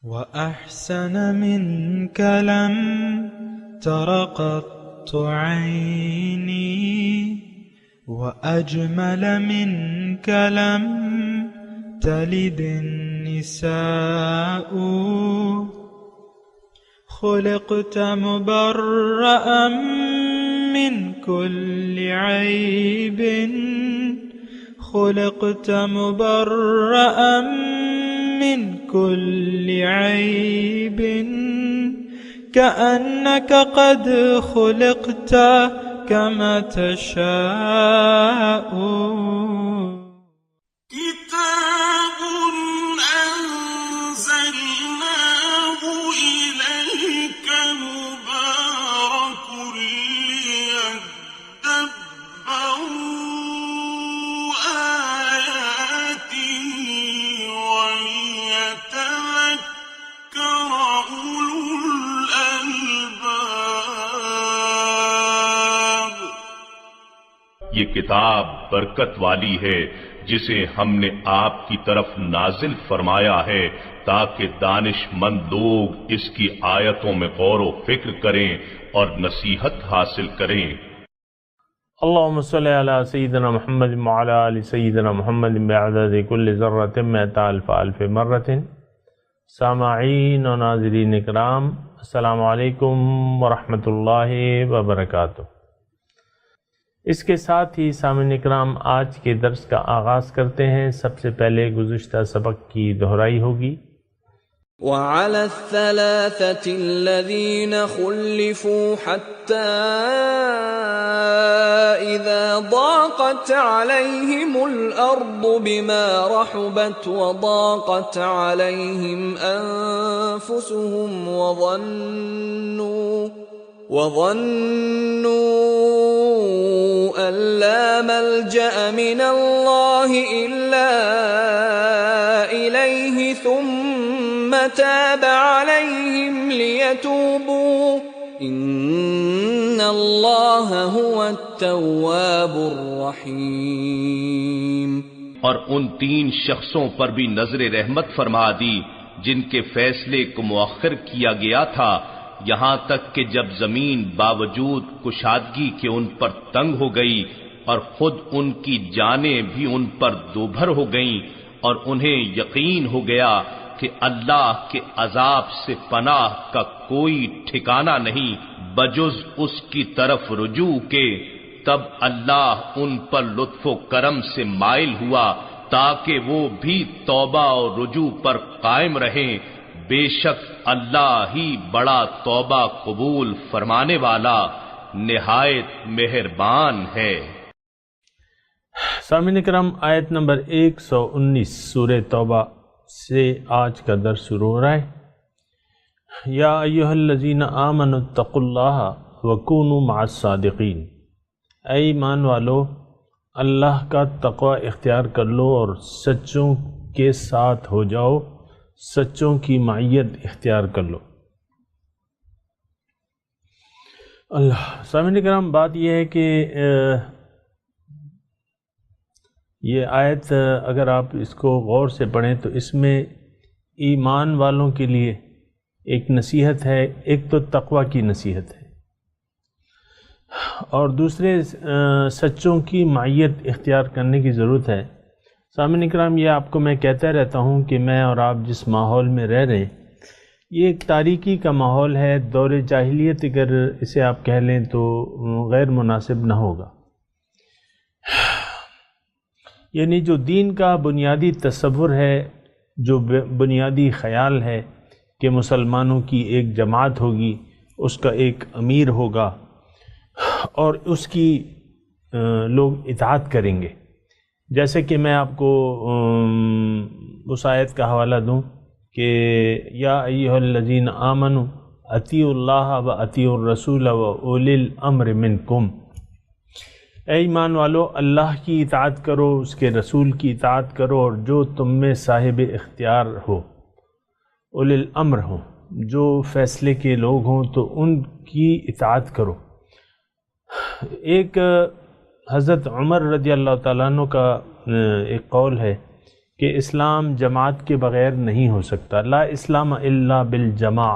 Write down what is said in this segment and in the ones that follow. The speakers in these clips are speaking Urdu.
وأحسن منك لم تر قط عيني وأجمل منك لم تلد النساء خلقت مبرأ من كل عيب خلقت مبرأ من كل عيب كأنك قد خلقت كما تشاء كتاب أنزلناه إليك مبارك ليدبروا آياته وليتذكر أولو الألباب۔ یہ کتاب برکت والی ہے جسے ہم نے آپ کی طرف نازل فرمایا ہے تاکہ دانش مند لوگ اس کی آیتوں میں غور و فکر کریں اور نصیحت حاصل کریں۔ اللہم صلی علی سیدنا محمد وعلی آل سیدنا محمد بعدد کل ذرۃ مئۃ الف الف مرۃ۔ سامعین و ناظرین اکرام، السلام علیکم ورحمۃ اللہ وبرکاتہ۔ اس کے ساتھ ہی سامعین اکرام آج کے درس کا آغاز کرتے ہیں۔ سب سے پہلے گزشتہ سبق کی دہرائی ہوگی۔ وعلى الثلاثة الذين خلفوا حتى إذا ضاقت عليهم الأرض بما رحبت وضاقت عليهم أنفسهم وظنوا أن لا ملجأ من الله إلا إليه ثم تاب عليهم ليتوبوا إن الله هو التواب الرحيم۔ اور ان تین شخصوں پر بھی نظر رحمت فرما دی جن کے فیصلے کو مؤخر کیا گیا تھا، یہاں تک کہ جب زمین باوجود کشادگی کے ان پر تنگ ہو گئی اور خود ان کی جانیں بھی ان پر دوبھر ہو گئیں، اور انہیں یقین ہو گیا کہ اللہ کے عذاب سے پناہ کا کوئی ٹھکانہ نہیں بجز اس کی طرف رجوع کے، تب اللہ ان پر لطف و کرم سے مائل ہوا تاکہ وہ بھی توبہ اور رجوع پر قائم رہیں۔ بے شک اللہ ہی بڑا توبہ قبول فرمانے والا نہایت مہربان ہے۔ سامعین اکرام، آیت نمبر 119 سورہ توبہ سے آج کا درس شروع ہو رہا ہے۔ یا ایھا الذین آمنوا اتقوا اللہ وکونوا مع الصادقین، اے ایمان والو اللہ کا تقوی اختیار کر لو اور سچوں کے ساتھ ہو جاؤ، سچوں کی معیت اختیار کر لو۔ اللہ سامعین کرام، بات یہ ہے کہ یہ آیت اگر آپ اس کو غور سے پڑھیں تو اس میں ایمان والوں کے لیے ایک نصیحت ہے، ایک تو تقوی کی نصیحت ہے اور دوسرے سچوں کی معیت اختیار کرنے کی ضرورت ہے۔ سامعین اکرام، یہ آپ کو میں کہتا رہتا ہوں کہ میں اور آپ جس ماحول میں رہ رہے ہیں یہ ایک تاریکی کا ماحول ہے، دور جاہلیت اگر اسے آپ کہہ لیں تو غیر مناسب نہ ہوگا۔ یعنی جو دین کا بنیادی تصور ہے، جو بنیادی خیال ہے کہ مسلمانوں کی ایک جماعت ہوگی، اس کا ایک امیر ہوگا اور اس کی لوگ اطاعت کریں گے، جیسے کہ میں آپ کو اس آیت کا حوالہ دوں کہ یا ایھا الذین آمنوا اطیعوا اللہ و اطیعوا الرسول و اولی الامر منکم، اے ایمان والو اللہ کی اطاعت کرو، اس کے رسول کی اطاعت کرو، اور جو تم میں صاحب اختیار ہو، اولی الامر ہوں، جو فیصلے کے لوگ ہوں تو ان کی اطاعت کرو۔ ایک حضرت عمر رضی اللہ تعالیٰ عنہ کا ایک قول ہے کہ اسلام جماعت کے بغیر نہیں ہو سکتا. لا اسلام الا بالجماع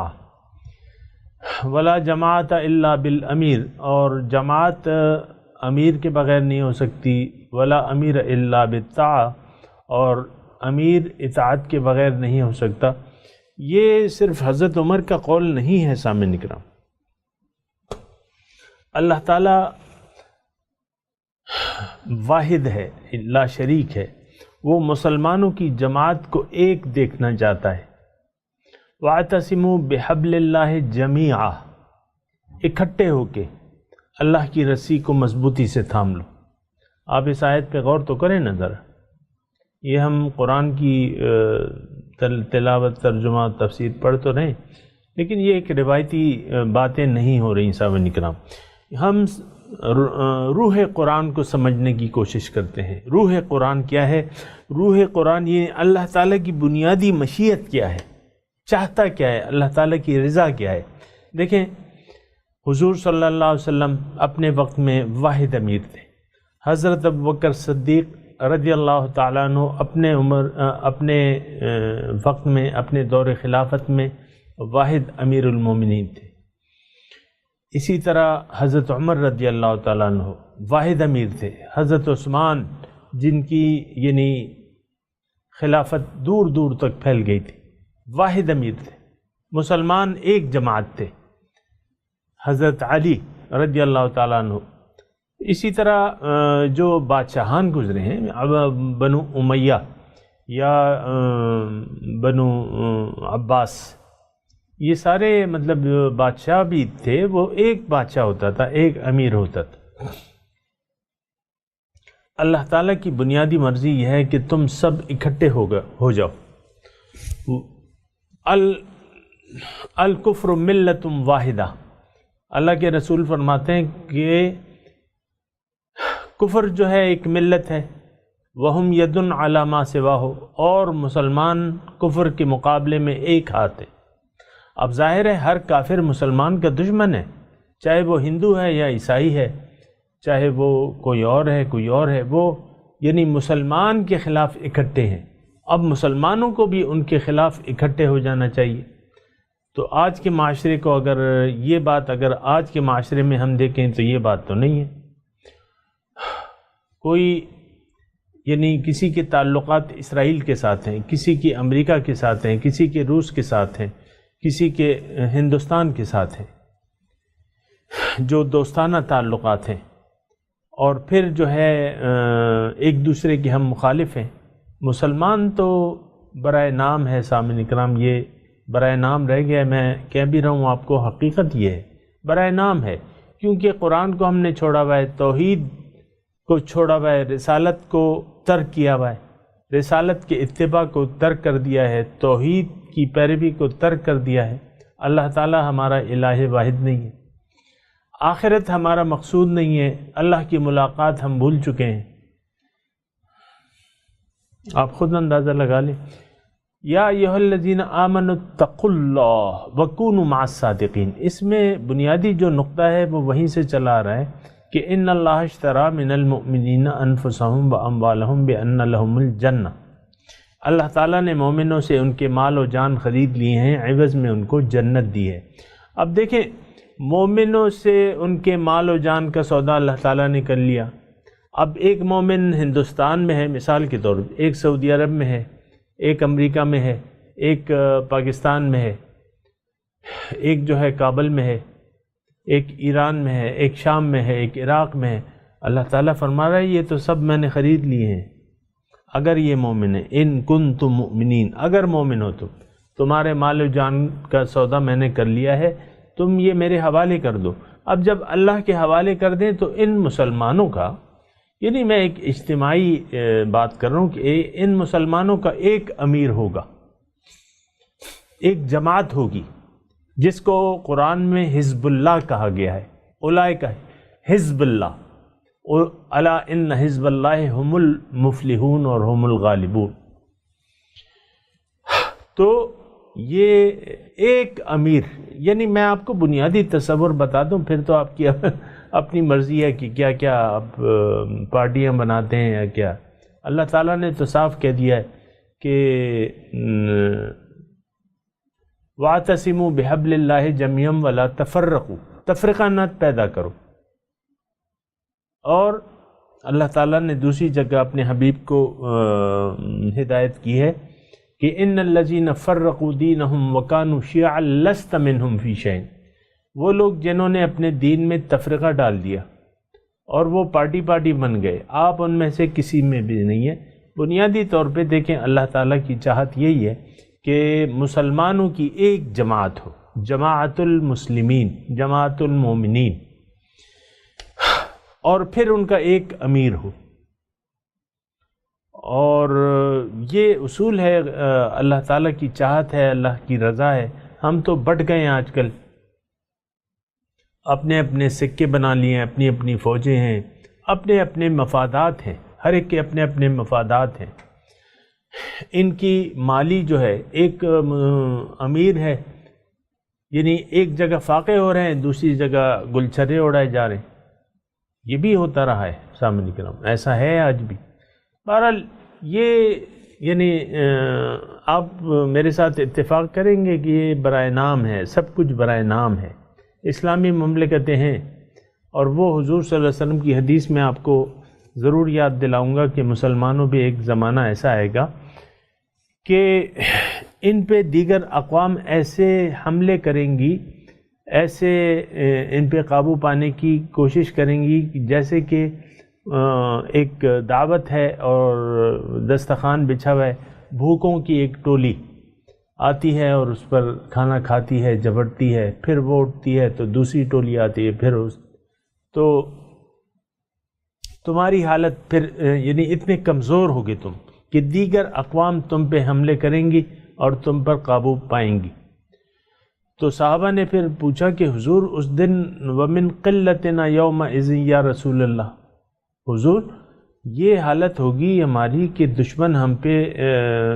ولا جماعت الا بالامیر، اور جماعت امیر کے بغیر نہیں ہو سکتی. ولا امیر الا بالطاعہ، اور امیر اطاعت کے بغیر نہیں ہو سکتا. یہ صرف حضرت عمر کا قول نہیں ہے سامعین اکرام. اللہ تعالیٰ واحد ہے، لا شریک ہے. وہ مسلمانوں کی جماعت کو ایک دیکھنا چاہتا ہے. وَاعْتَصِمُوا بِحَبْلِ اللَّهِ جَمِيعًا، اکٹھے ہو کے اللہ کی رسی کو مضبوطی سے تھام لو. آپ اس آیت پہ غور تو کریں نا ذرا. یہ ہم قرآن کی تلاوت، ترجمہ، تفسیر پڑھ تو رہے، لیکن یہ ایک روایتی باتیں نہیں ہو رہی سامعین کرام. ہم روح قرآن کو سمجھنے کی کوشش کرتے ہیں. روح قرآن کیا ہے؟ روح قرآن یہ اللہ تعالیٰ کی بنیادی مشیت کیا ہے، چاہتا کیا ہے، اللہ تعالیٰ کی رضا کیا ہے. دیکھیں حضور صلی اللہ علیہ وسلم اپنے وقت میں واحد امیر تھے. حضرت ابوبکر صدیق رضی اللہ تعالیٰ عنہ اپنے وقت میں، اپنے دور خلافت میں واحد امیر المومنین تھے. اسی طرح حضرت عمر رضی اللہ تعالیٰ عنہ واحد امیر تھے. حضرت عثمان جن کی یعنی خلافت دور دور تک پھیل گئی تھی، واحد امیر تھے. مسلمان ایک جماعت تھے. حضرت علی رضی اللہ تعالیٰ عنہ. اسی طرح جو بادشاہان گزرے ہیں، بنو امیہ یا بنو عباس، یہ سارے مطلب بادشاہ بھی تھے. وہ ایک بادشاہ ہوتا تھا، ایک امیر ہوتا تھا. اللہ تعالیٰ کی بنیادی مرضی یہ ہے کہ تم سب اکٹھے ہو جاؤ. الکفر ملت واحدہ، اللہ کے رسول فرماتے ہیں کہ کفر جو ہے ایک ملت ہے. وہم یدن علی ما سواہ، اور مسلمان کفر کے مقابلے میں ایک ہاتھ ہے. اب ظاہر ہے ہر کافر مسلمان کا دشمن ہے، چاہے وہ ہندو ہے یا عیسائی ہے، چاہے وہ کوئی اور ہے. وہ یعنی مسلمان کے خلاف اکٹھے ہیں. اب مسلمانوں کو بھی ان کے خلاف اکٹھے ہو جانا چاہیے. تو آج کے معاشرے کو اگر آج کے معاشرے میں ہم دیکھیں تو یہ بات تو نہیں ہے. کوئی یعنی کسی کے تعلقات اسرائیل کے ساتھ ہیں، کسی کی امریکہ کے ساتھ ہیں، کسی کے روس کے ساتھ ہیں، کسی کے ہندوستان کے ساتھ ہیں، جو دوستانہ تعلقات ہیں. اور پھر جو ہے ایک دوسرے کے ہم مخالف ہیں. مسلمان تو برائے نام ہے سامعین اکرام، یہ برائے نام رہ گیا ہے. میں کہہ بھی رہا ہوں آپ کو، حقیقت یہ ہے برائے نام ہے، کیونکہ قرآن کو ہم نے چھوڑا ہوا ہے، توحید کو چھوڑا ہوا ہے، رسالت کو ترک کیا ہوا ہے، رسالت کے اتباع کو ترک کر دیا ہے، توحید کی پیروی کو ترک کر دیا ہے. اللہ تعالی ہمارا الہ واحد نہیں ہے، آخرت ہمارا مقصود نہیں ہے، اللہ کی ملاقات ہم بھول چکے ہیں. آپ خود اندازہ لگا لیں. یا ایھا الذین آمنوا اتقوا اللہ وکونوا مع الصادقین. اس میں بنیادی جو نقطہ ہے وہ وہیں سے چلا آ رہا ہے کہ ان اللہ اشتری من المؤمنین انفسهم واموالهم بان لهم الجنہ. اللہ تعالیٰ نے مومنوں سے ان کے مال و جان خرید لیے ہیں، عوض میں ان کو جنت دی ہے. اب دیکھیں مومنوں سے ان کے مال و جان کا سودا اللہ تعالیٰ نے کر لیا. اب ایک مومن ہندوستان میں ہے مثال کے طور پر، ایک سعودی عرب میں ہے، ایک امریکہ میں ہے، ایک پاکستان میں ہے، ایک جو ہے کابل میں ہے، ایک ایران میں ہے، ایک شام میں ہے، ایک عراق میں ہے. اللہ تعالیٰ فرما رہا ہے یہ تو سب میں نے خرید لیے ہیں. اگر یہ مومن ہے، ان کنتم مؤمنین، اگر مومن ہو تمہارے مال و جان کا سودا میں نے کر لیا ہے، تم یہ میرے حوالے کر دو. اب جب اللہ کے حوالے کر دیں تو ان مسلمانوں کا، یعنی میں ایک اجتماعی بات کر رہا ہوں کہ ان مسلمانوں کا ایک امیر ہوگا، ایک جماعت ہوگی جس کو قرآن میں حزب اللہ کہا گیا ہے. اولئک حزب اللہ، الا ان حزب اللہ هم المفلحون اور هم الغالبون. تو یہ ایک امیر، یعنی میں آپ کو بنیادی تصور بتا دوں، پھر تو آپ کی اپنی مرضی ہے کہ کیا کیا آپ پارٹیاں بناتے ہیں یا کیا. اللہ تعالیٰ نے تو صاف کہہ دیا ہے کہ وَاعْتَصِمُوا بِحَبْلِ اللَّهِ جَمِيعًا وَلَا تَفَرَّقُوا، تفرقہ نہ پیدا کرو۔ اور اللہ تعالیٰ نے دوسری جگہ اپنے حبیب کو ہدایت کی ہے کہ ان الذین فرقوا دینہم وکانوا شیعا لست منہم فی شیء، وہ لوگ جنہوں نے اپنے دین میں تفرقہ ڈال دیا اور وہ پارٹی بن گئے، آپ ان میں سے کسی میں بھی نہیں ہے۔ بنیادی طور پہ دیکھیں اللہ تعالیٰ کی چاہت یہی ہے کہ مسلمانوں کی ایک جماعت ہو، جماعت المسلمین، جماعت المومنین، اور پھر ان کا ایک امیر ہو۔ اور یہ اصول ہے، اللہ تعالیٰ کی چاہت ہے، اللہ کی رضا ہے۔ ہم تو بٹ گئے ہیں آج کل، اپنے اپنے سکے بنا لیے ہیں، اپنی اپنی فوجیں ہیں، اپنے اپنے مفادات ہیں، ہر ایک کے اپنے اپنے مفادات ہیں۔ ان کی مالی جو ہے، ایک امیر ہے، یعنی ایک جگہ فاقے ہو رہے ہیں، دوسری جگہ گلچھرے اڑائے جا رہے ہیں۔ یہ بھی ہوتا رہا ہے سامنے کرام، ایسا ہے آج بھی۔ بہرحال یہ یعنی آپ میرے ساتھ اتفاق کریں گے کہ یہ برائے نام ہے، سب کچھ برائے نام ہے، اسلامی مملکتیں ہیں۔ اور وہ حضور صلی اللہ علیہ وسلم کی حدیث میں آپ کو ضرور یاد دلاؤں گا کہ مسلمانوں پہ ایک زمانہ ایسا آئے گا کہ ان پہ دیگر اقوام ایسے حملے کریں گی، ایسے ان پہ قابو پانے کی کوشش کریں گی جیسے کہ ایک دعوت ہے اور دسترخوان بچھا ہوا ہے، بھوکوں کی ایک ٹولی آتی ہے اور اس پر کھانا کھاتی ہے، جبڑتی ہے، پھر وہ اٹھتی ہے تو دوسری ٹولی آتی ہے، پھر تو تمہاری حالت پھر یعنی اتنے کمزور ہوگے تم کہ دیگر اقوام تم پہ حملے کریں گی اور تم پر قابو پائیں گی۔ تو صحابہ نے پھر پوچھا کہ حضور اس دن وَمِن قِلَّتِنَا يَوْمَئِذٍ یا رسول اللہ، حضور یہ حالت ہوگی ہماری کہ دشمن ہم پہ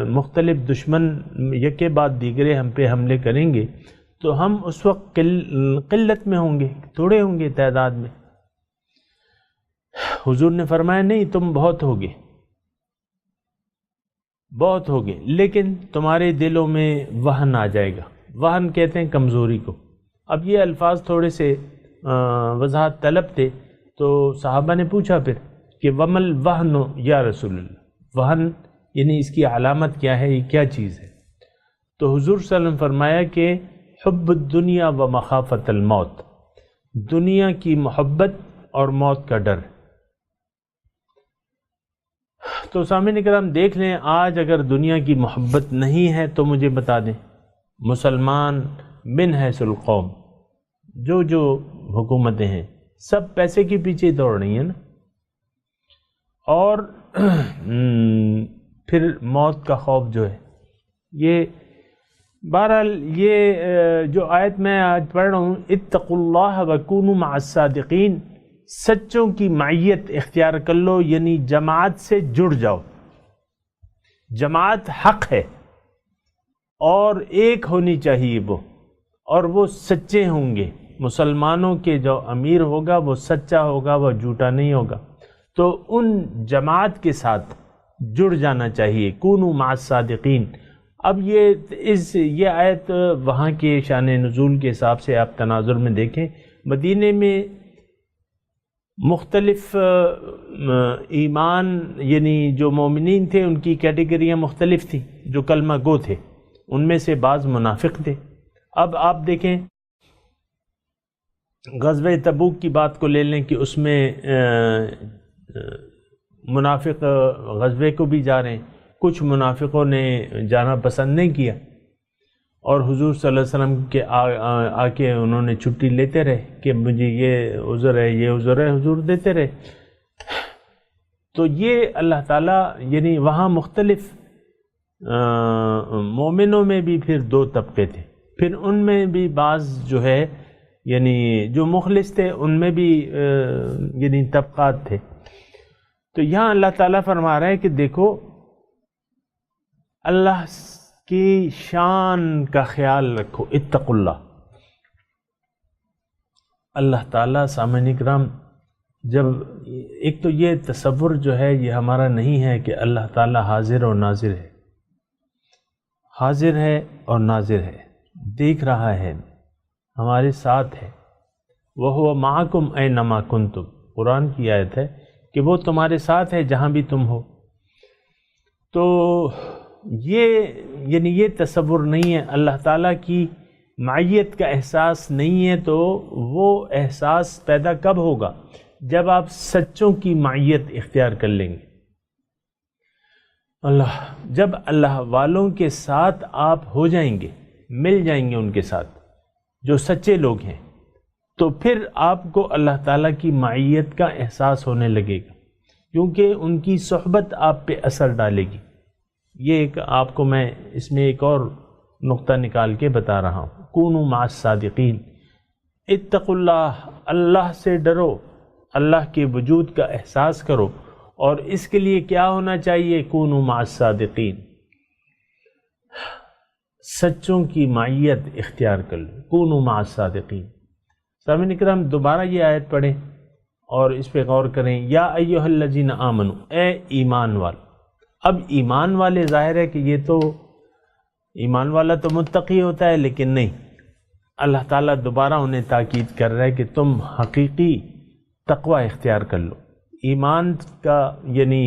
مختلف دشمن یکے بعد دیگرے ہم پہ حملے کریں گے تو ہم اس وقت قلت میں ہوں گے، تھوڑے ہوں گے تعداد میں۔ حضور نے فرمایا نہیں، تم بہت ہوگے، بہت ہوگے، لیکن تمہارے دلوں میں وہن آ جائے گا۔ وہن کہتے ہیں کمزوری کو۔ اب یہ الفاظ تھوڑے سے وضاحت طلب تھے، تو صحابہ نے پوچھا پھر کہ ومل وہن یا رسول اللہ، وہن یعنی اس کی علامت کیا ہے، یہ کیا چیز ہے؟ تو حضور صلی اللہ علیہ وسلم فرمایا کہ حب الدنیا و مخافت الموت، دنیا کی محبت اور موت کا ڈر۔ تو سامعین کرام دیکھ لیں، آج اگر دنیا کی محبت نہیں ہے تو مجھے بتا دیں، مسلمان من حیث القوم جو حکومتیں ہیں سب پیسے کے پیچھے دوڑ رہی ہیں نا، اور پھر موت کا خوف جو ہے یہ۔ بہرحال یہ جو آیت میں آج پڑھ رہا ہوں، اتقوا اللہ وکونوا مع الصادقین، سچوں کی معیت اختیار کر لو، یعنی جماعت سے جڑ جاؤ۔ جماعت حق ہے اور ایک ہونی چاہیے وہ، اور وہ سچے ہوں گے۔ مسلمانوں کے جو امیر ہوگا وہ سچا ہوگا، وہ جھوٹا نہیں ہوگا۔ تو ان جماعت کے ساتھ جڑ جانا چاہیے، کونوا مع الصادقین۔ اب یہ آیت وہاں کے شان نزول کے حساب سے آپ تناظر میں دیکھیں، مدینے میں مختلف ایمان یعنی جو مومنین تھے ان کی کیٹیگریاں مختلف تھیں، جو کلمہ گو تھے ان میں سے بعض منافق تھے۔ اب آپ دیکھیں غزوہ تبوک کی بات کو لے لیں کہ اس میں منافق غزوے کو بھی جا رہے ہیں، کچھ منافقوں نے جانا پسند نہیں کیا اور حضور صلی اللہ علیہ وسلم کے آ کے انہوں نے چھٹی لیتے رہے کہ مجھے یہ عذر ہے، یہ عذر ہے، حضور دیتے رہے۔ تو یہ اللہ تعالیٰ یعنی وہاں مختلف مومنوں میں بھی پھر دو طبقے تھے، پھر ان میں بھی بعض جو ہے یعنی جو مخلص تھے ان میں بھی یعنی طبقات تھے۔ تو یہاں اللہ تعالیٰ فرما رہا ہے کہ دیکھو اللہ کی شان کا خیال رکھو، اتقوا اللہ۔ اللہ تعالیٰ سامعین کرام، جب ایک تو یہ تصور جو ہے یہ ہمارا نہیں ہے کہ اللہ تعالیٰ حاضر و ناظر ہے، حاضر ہے اور ناظر ہے، دیکھ رہا ہے، ہمارے ساتھ ہے۔ وَهُوَ مَعَكُمْ أَيْنَمَا كُنْتُمْ، قرآن کی آیت ہے کہ وہ تمہارے ساتھ ہے جہاں بھی تم ہو۔ تو یہ تصور نہیں ہے، اللہ تعالیٰ کی معیت کا احساس نہیں ہے، تو وہ احساس پیدا کب ہوگا؟ جب آپ سچوں کی معیت اختیار کر لیں گے۔ جب اللہ والوں کے ساتھ آپ ہو جائیں گے، مل جائیں گے ان کے ساتھ جو سچے لوگ ہیں، تو پھر آپ کو اللہ تعالیٰ کی معیت کا احساس ہونے لگے گا، کیونکہ ان کی صحبت آپ پہ اثر ڈالے گی۔ یہ ایک آپ کو میں اس میں ایک اور نقطہ نکال کے بتا رہا ہوں، کونوا مع الصادقین، اتقوا اللہ، اللہ سے ڈرو، اللہ کے وجود کا احساس کرو، اور اس کے لیے کیا ہونا چاہیے؟ کونوا مع الصادقین، سچوں کی معیت اختیار کر لو، کونوا مع الصادقین۔ سامعین کرام، دوبارہ یہ آیت پڑھیں اور اس پہ غور کریں، یا ایھا الذین آمنوا، اے ایمان والے۔ اب ایمان والے، ظاہر ہے کہ یہ تو ایمان والا تو متقی ہوتا ہے، لیکن نہیں، اللہ تعالیٰ دوبارہ انہیں تاکید کر رہا ہے کہ تم حقیقی تقوی اختیار کر لو۔ ایمان کا یعنی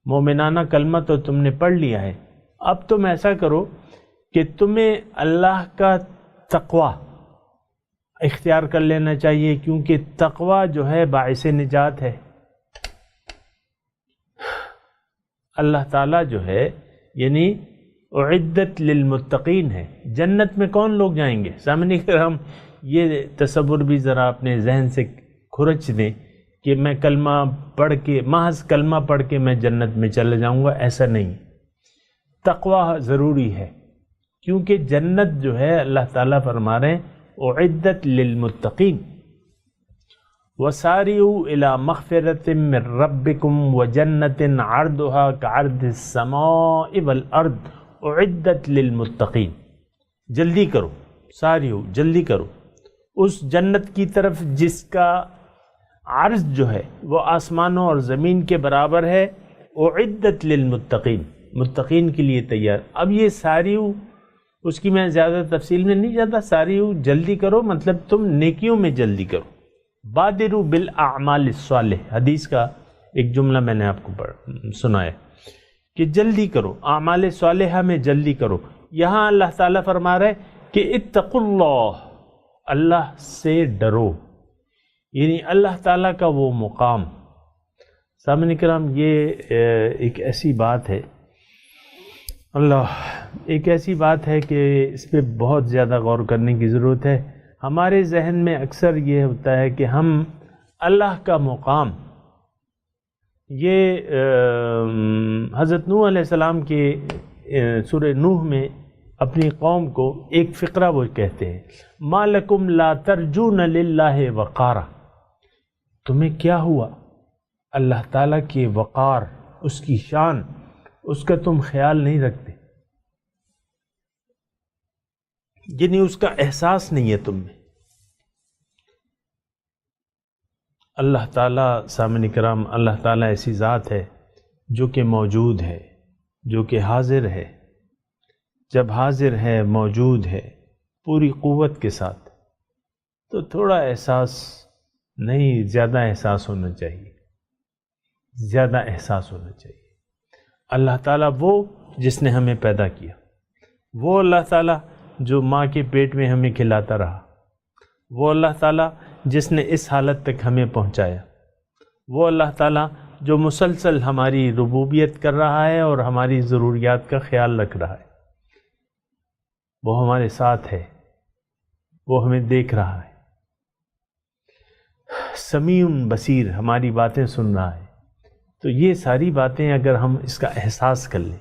مومنانہ کلمہ تو تم نے پڑھ لیا ہے، اب تم ایسا کرو کہ تمہیں اللہ کا تقوی اختیار کر لینا چاہیے، کیونکہ تقوی جو ہے باعث نجات ہے۔ اللہ تعالیٰ جو ہے یعنی اعدت للمتقین ہے۔ جنت میں کون لوگ جائیں گے؟ سامنے کرام، یہ تصور بھی ذرا اپنے ذہن سے کھرچ دیں کہ میں کلمہ پڑھ کے، محض کلمہ پڑھ کے میں جنت میں چلا جاؤں گا، ایسا نہیں۔ تقوی ضروری ہے، کیونکہ جنت جو ہے اللہ تعالیٰ فرما رہے ہیں اعدت للمتقین، وَسَارِعُوا إِلَى مَغْفِرَةٍ مِّن رَّبِّكُمْ وَجَنَّةٍ عَرْضُهَا كَعَرْضِ السَّمَاءِ وَالْأَرْضِ اعدت للمتقین۔ جلدی کرو، ساریو، جلدی کرو اس جنت کی طرف جس کا عرض جو ہے وہ آسمانوں اور زمین کے برابر ہے، اعدت للمتقین، متقین کے لیے تیار۔ اب یہ ساریو، اس کی میں زیادہ تفصیل میں نہیں جاتا، ساریو جلدی کرو مطلب تم نیکیوں میں جلدی کرو۔ بادروا بالاعمال الصالح، حدیث کا ایک جملہ میں نے آپ کو سنایا کہ جلدی کرو، اعمال صالحہ میں جلدی کرو۔ یہاں اللہ تعالیٰ فرما رہے کہ اتقوا اللہ، اللہ سے ڈرو، یعنی اللہ تعالیٰ کا وہ مقام۔ سامعین کرام، یہ ایک ایسی بات ہے، ایک ایسی بات ہے کہ اس پہ بہت زیادہ غور کرنے کی ضرورت ہے۔ ہمارے ذہن میں اکثر یہ ہوتا ہے کہ ہم اللہ کا مقام، یہ حضرت نوح علیہ السلام کے سورہ نوح میں اپنی قوم کو ایک فقرہ وہ کہتے ہیں، ما لکم لا ترجون للہ وقارا، تمہیں کیا ہوا اللہ تعالیٰ کے وقار، اس کی شان، اس کا تم خیال نہیں رکھتے، یعنی اس کا احساس نہیں ہے تم میں۔ اللہ تعالیٰ، سامعین کرام، اللہ تعالیٰ ایسی ذات ہے جو کہ موجود ہے، جو کہ حاضر ہے۔ جب حاضر ہے، موجود ہے پوری قوت کے ساتھ، تو تھوڑا احساس نہیں، زیادہ احساس ہونا چاہیے، زیادہ احساس ہونا چاہیے۔ اللہ تعالیٰ وہ جس نے ہمیں پیدا کیا، وہ اللہ تعالیٰ جو ماں کے پیٹ میں ہمیں کھلاتا رہا، وہ اللہ تعالیٰ جس نے اس حالت تک ہمیں پہنچایا، وہ اللہ تعالیٰ جو مسلسل ہماری ربوبیت کر رہا ہے اور ہماری ضروریات کا خیال رکھ رہا ہے، وہ ہمارے ساتھ ہے، وہ ہمیں دیکھ رہا ہے، سمیع بصیر، ہماری باتیں سن رہا ہے۔ تو یہ ساری باتیں اگر ہم اس کا احساس کر لیں،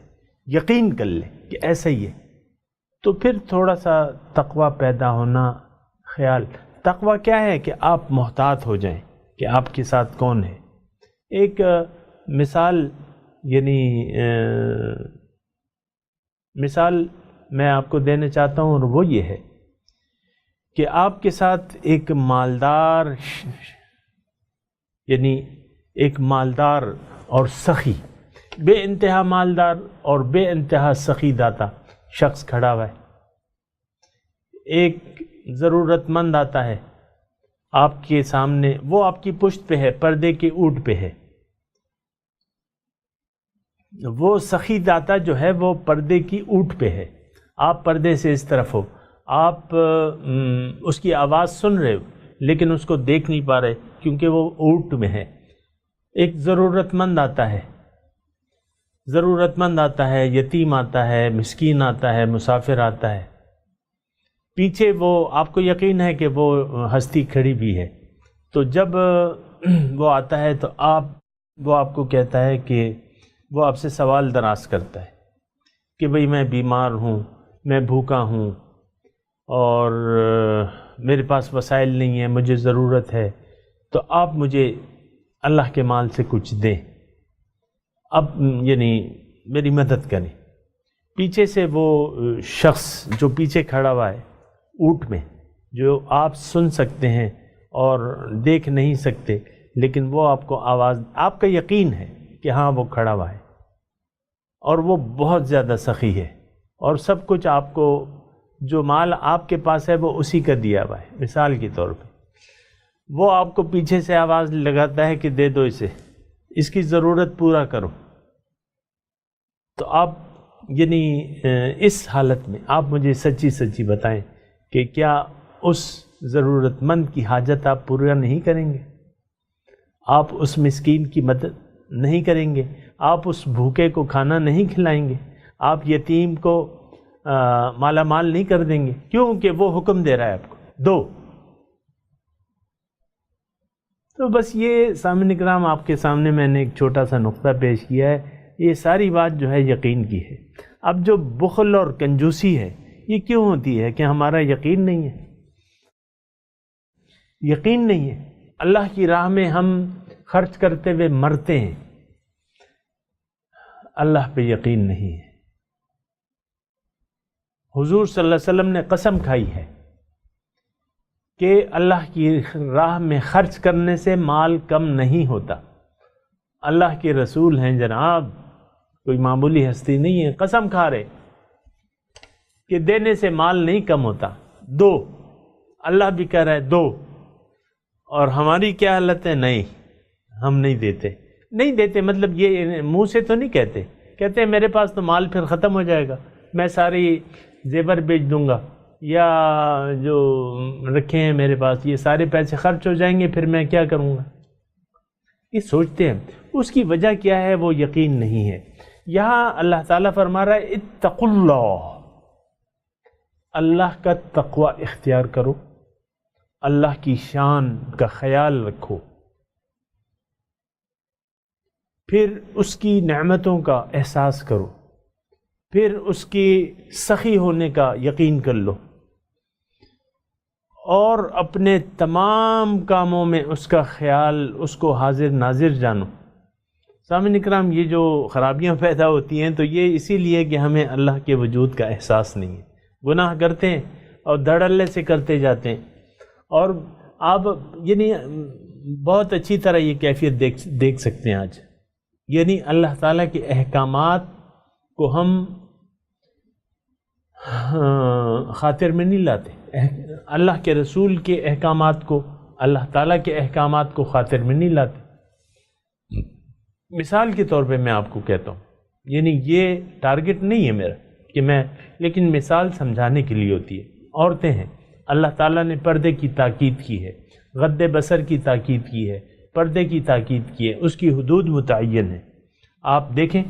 یقین کر لیں کہ ایسا ہی ہے، تو پھر تھوڑا سا تقوی پیدا ہونا، خیال۔ تقوی کیا ہے؟ کہ آپ محتاط ہو جائیں کہ آپ کے ساتھ کون ہے۔ ایک مثال، یعنی مثال میں آپ کو دینا چاہتا ہوں، اور وہ یہ ہے کہ آپ کے ساتھ ایک مالدار، یعنی ایک مالدار اور سخی، بے انتہا مالدار اور بے انتہا سخی داتا شخص کھڑا ہوا ہے، ایک ضرورت مند آتا ہے آپ کے سامنے، وہ آپ کی پشت پہ ہے، پردے کے اوٹ پہ ہے، وہ سخی داتا جو ہے وہ پردے کی اوٹ پہ ہے، آپ پردے سے اس طرف ہو، آپ اس کی آواز سن رہے ہو لیکن اس کو دیکھ نہیں پا رہے کیونکہ وہ اوٹ میں ہے۔ ایک ضرورت مند آتا ہے، ضرورت مند آتا ہے، یتیم آتا ہے، مسکین آتا ہے، مسافر آتا ہے، پیچھے وہ آپ کو یقین ہے کہ وہ ہستی کھڑی بھی ہے، تو جب وہ آتا ہے تو وہ آپ کو کہتا ہے کہ وہ آپ سے سوال دراز کرتا ہے کہ بھئی میں بیمار ہوں، میں بھوکا ہوں اور میرے پاس وسائل نہیں ہیں، مجھے ضرورت ہے، تو آپ مجھے اللہ کے مال سے کچھ دیں، اب یعنی میری مدد کریں۔ پیچھے سے وہ شخص جو پیچھے کھڑا ہوا ہے اونٹ میں، جو آپ سن سکتے ہیں اور دیکھ نہیں سکتے، لیکن وہ آپ کو آواز، آپ کا یقین ہے کہ ہاں وہ کھڑا ہوا ہے اور وہ بہت زیادہ سخی ہے اور سب کچھ آپ کو، جو مال آپ کے پاس ہے وہ اسی کا دیا ہوا ہے، مثال کے طور پہ وہ آپ کو پیچھے سے آواز لگاتا ہے کہ دے دو اسے، اس کی ضرورت پورا کرو، تو آپ یعنی اس حالت میں آپ مجھے سچی سچی بتائیں کہ کیا اس ضرورت مند کی حاجت آپ پورا نہیں کریں گے؟ آپ اس مسکین کی مدد نہیں کریں گے؟ آپ اس بھوکے کو کھانا نہیں کھلائیں گے؟ آپ یتیم کو مالا مال نہیں کر دیں گے؟ کیونکہ وہ حکم دے رہا ہے آپ کو دو۔ تو بس یہ سامعین اکرام آپ کے سامنے میں نے ایک چھوٹا سا نقطہ پیش کیا ہے، یہ ساری بات جو ہے یقین کی ہے۔ اب جو بخل اور کنجوسی ہے یہ کیوں ہوتی ہے؟ کہ ہمارا یقین نہیں ہے، یقین نہیں ہے۔ اللہ کی راہ میں ہم خرچ کرتے ہوئے مرتے ہیں، اللہ پہ یقین نہیں ہے۔ حضور صلی اللہ علیہ وسلم نے قسم کھائی ہے کہ اللہ کی راہ میں خرچ کرنے سے مال کم نہیں ہوتا۔ اللہ کے رسول ہیں جناب، کوئی معمولی ہستی نہیں ہے، قسم کھا رہے کہ دینے سے مال نہیں کم ہوتا، دو، اللہ بھی کہہ رہا ہے دو، اور ہماری کیا حالت ہے؟ نہیں، ہم نہیں دیتے، نہیں دیتے مطلب یہ منہ سے تو نہیں کہتے، کہتے ہیں میرے پاس تو مال پھر ختم ہو جائے گا، میں ساری زیور بیچ دوں گا، یا جو رکھے ہیں میرے پاس یہ سارے پیسے خرچ ہو جائیں گے، پھر میں کیا کروں گا؟ یہ سوچتے ہیں۔ اس کی وجہ کیا ہے؟ وہ یقین نہیں ہے۔ یہاں اللہ تعالیٰ فرما رہا ہے اتقوا اللہ، اللہ کا تقوی اختیار کرو، اللہ کی شان کا خیال رکھو، پھر اس کی نعمتوں کا احساس کرو، پھر اس کی سخی ہونے کا یقین کر لو، اور اپنے تمام کاموں میں اس کا خیال، اس کو حاضر ناظر جانو۔ سامعین اکرام، یہ جو خرابیاں پیدا ہوتی ہیں تو یہ اسی لیے کہ ہمیں اللہ کے وجود کا احساس نہیں ہے، گناہ کرتے ہیں اور دھڑلے سے کرتے جاتے ہیں، اور آپ یعنی بہت اچھی طرح یہ کیفیت دیکھ سکتے ہیں آج، یعنی اللہ تعالیٰ کے احکامات کو ہم خاطر میں نہیں لاتے، اللہ کے رسول کے احکامات کو، اللہ تعالیٰ کے احکامات کو خاطر میں نہیں لاتے۔ مثال کے طور پہ میں آپ کو کہتا ہوں، یعنی یہ ٹارگٹ نہیں ہے میرا کہ میں، لیکن مثال سمجھانے کے لیے ہوتی ہے۔ عورتیں ہیں، اللہ تعالیٰ نے پردے کی تاکید کی ہے، غض بصر کی تاکید کی ہے، پردے کی تاکید کی ہے، اس کی حدود متعین ہے۔ آپ دیکھیں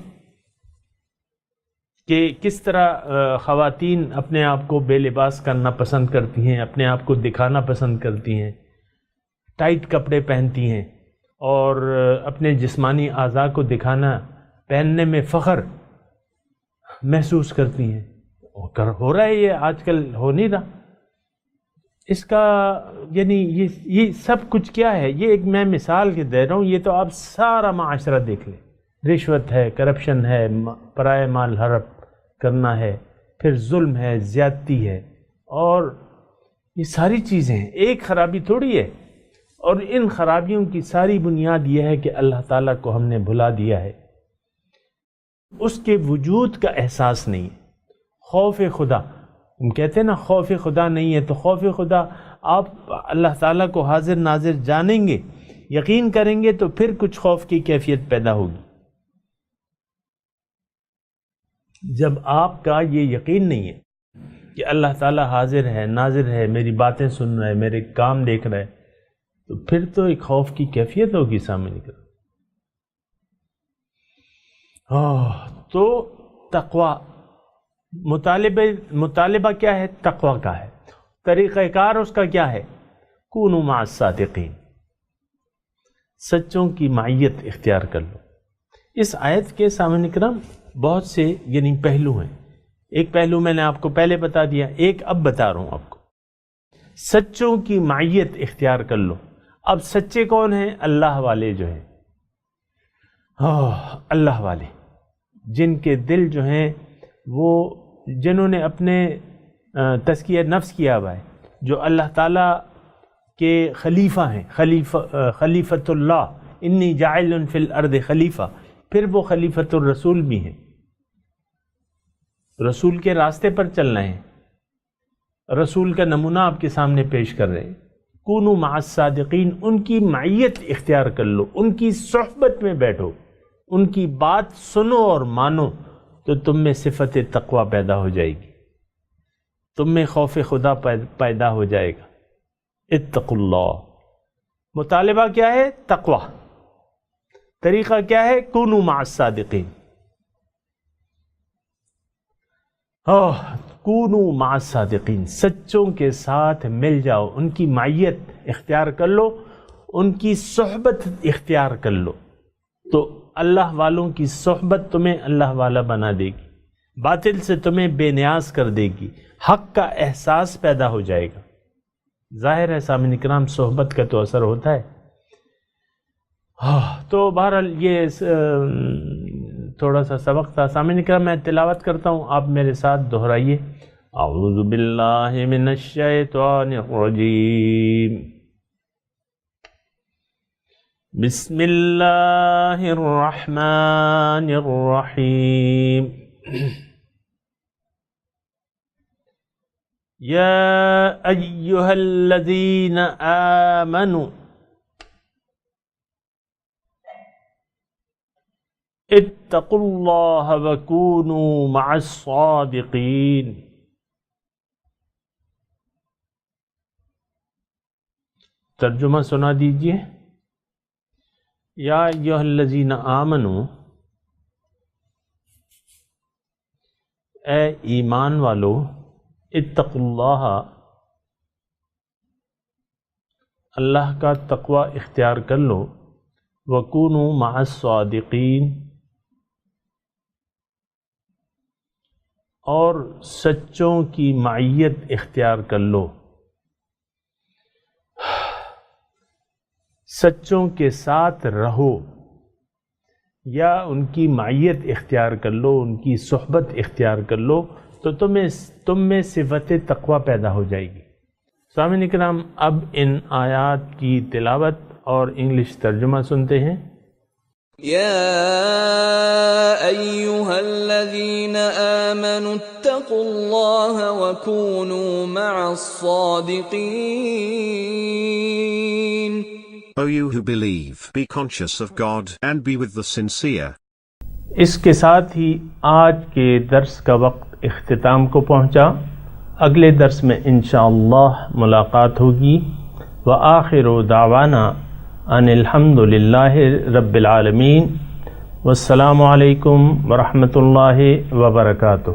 کہ کس طرح خواتین اپنے آپ کو بے لباس کرنا پسند کرتی ہیں، اپنے آپ کو دکھانا پسند کرتی ہیں، ٹائٹ کپڑے پہنتی ہیں اور اپنے جسمانی اعضاء کو دکھانا، پہننے میں فخر محسوس کرتی ہیں۔ ہو رہا ہے، یہ آج کل ہو نہیں رہا۔ اس کا یعنی یہ سب کچھ کیا ہے؟ یہ ایک میں مثال کے دے رہا ہوں، یہ تو آپ سارا معاشرہ دیکھ لیں، رشوت ہے، کرپشن ہے، پرائے مال ہڑپ کرنا ہے، پھر ظلم ہے، زیادتی ہے، اور یہ ساری چیزیں ہیں، ایک خرابی تھوڑی ہے۔ اور ان خرابیوں کی ساری بنیاد یہ ہے کہ اللہ تعالیٰ کو ہم نے بھلا دیا ہے، اس کے وجود کا احساس نہیں ہے۔ خوف خدا، ہم کہتے ہیں نا خوف خدا نہیں ہے، تو خوف خدا آپ اللہ تعالیٰ کو حاضر ناظر جانیں گے، یقین کریں گے، تو پھر کچھ خوف کی کیفیت پیدا ہوگی۔ جب آپ کا یہ یقین نہیں ہے کہ اللہ تعالیٰ حاضر ہے، ناظر ہے، میری باتیں سن رہا ہے، میرے کام دیکھ رہا ہے، تو پھر تو ایک خوف کی کیفیت ہوگی سامنے نکل۔ تو تقوی مطالبہ کیا ہے؟ تقوی کا ہے۔ طریقہ کار اس کا کیا ہے؟ کونوا مع الصادقین، سچوں کی معیت اختیار کر لو۔ اس آیت کے سامنے کرام بہت سے یعنی پہلو ہیں۔ ایک پہلو میں نے آپ کو پہلے بتا دیا، ایک اب بتا رہا ہوں آپ کو۔ سچوں کی معیت اختیار کر لو۔ اب سچے کون ہیں؟ اللہ والے جو ہیں، اللہ والے جن کے دل جو ہیں وہ جنہوں نے اپنے تزکیہ نفس کیا ہوا ہے، جو اللہ تعالیٰ کے خلیفہ ہیں، خلیفۃ اللہ، انی جاعل فی الارض خلیفہ، پھر وہ خلیفۃ الرسول بھی ہیں، رسول کے راستے پر چل رہے ہیں، رسول کا نمونہ آپ کے سامنے پیش کر رہے ہیں۔ کونوا مع الصادقین، ان کی معیت اختیار کر لو، ان کی صحبت میں بیٹھو، ان کی بات سنو اور مانو، تو تم میں صفت تقوی پیدا ہو جائے گی، تم میں خوف خدا پیدا ہو جائے گا۔ اتقوا اللہ، مطالبہ کیا ہے؟ تقوی۔ طریقہ کیا ہے؟ کونوا مع الصادقین، کونوا مع الصادقین، سچوں کے ساتھ مل جاؤ، ان کی معیت اختیار کر لو، ان کی صحبت اختیار کر لو، تو اللہ والوں کی صحبت تمہیں اللہ والا بنا دے گی، باطل سے تمہیں بے نیاز کر دے گی، حق کا احساس پیدا ہو جائے گا۔ ظاہر ہے سامعین کرام صحبت کا تو اثر ہوتا ہے۔ تو بہرحال یہ تھوڑا سا سبق تھا۔ سامعین کرام میں تلاوت کرتا ہوں، آپ میرے ساتھ دہرائیے۔ اعوذ باللہ من الشیطان الرجیم، بسم اللہ الرحمن الرحیم، یا ایہا الذین آمنوا اتقوا اللہ وکونوا مع الصادقین۔ ترجمہ سنا دیجئے۔ یا ایھا الذین آمنوا، اے ایمان والو، اتقوا اللہ، اللہ کا تقوی اختیار کر لو، وکونوا مع الصادقین، اور سچوں کی معیت اختیار کر لو، سچوں کے ساتھ رہو، یا ان کی معیت اختیار کر لو، ان کی صحبت اختیار کر لو، تو تم میں صفت تقوی پیدا ہو جائے گی۔ سامعین کرام، اب ان آیات کی تلاوت اور انگلش ترجمہ سنتے ہیں۔ يا أيها الذين آمنوا اتقوا الله وكونوا مع الصادقين. O you who believe, be conscious of God and be with the sincere. اس کے ساتھ ہی آج کے درس کا وقت اختتام کو پہنچا۔ اگلے درس میں انشاءاللہ ملاقات ہوگی۔ وآخر دعوانا ان الحمد للہ رب العالمین، والسلام علیکم ورحمۃ اللہ وبرکاتہ۔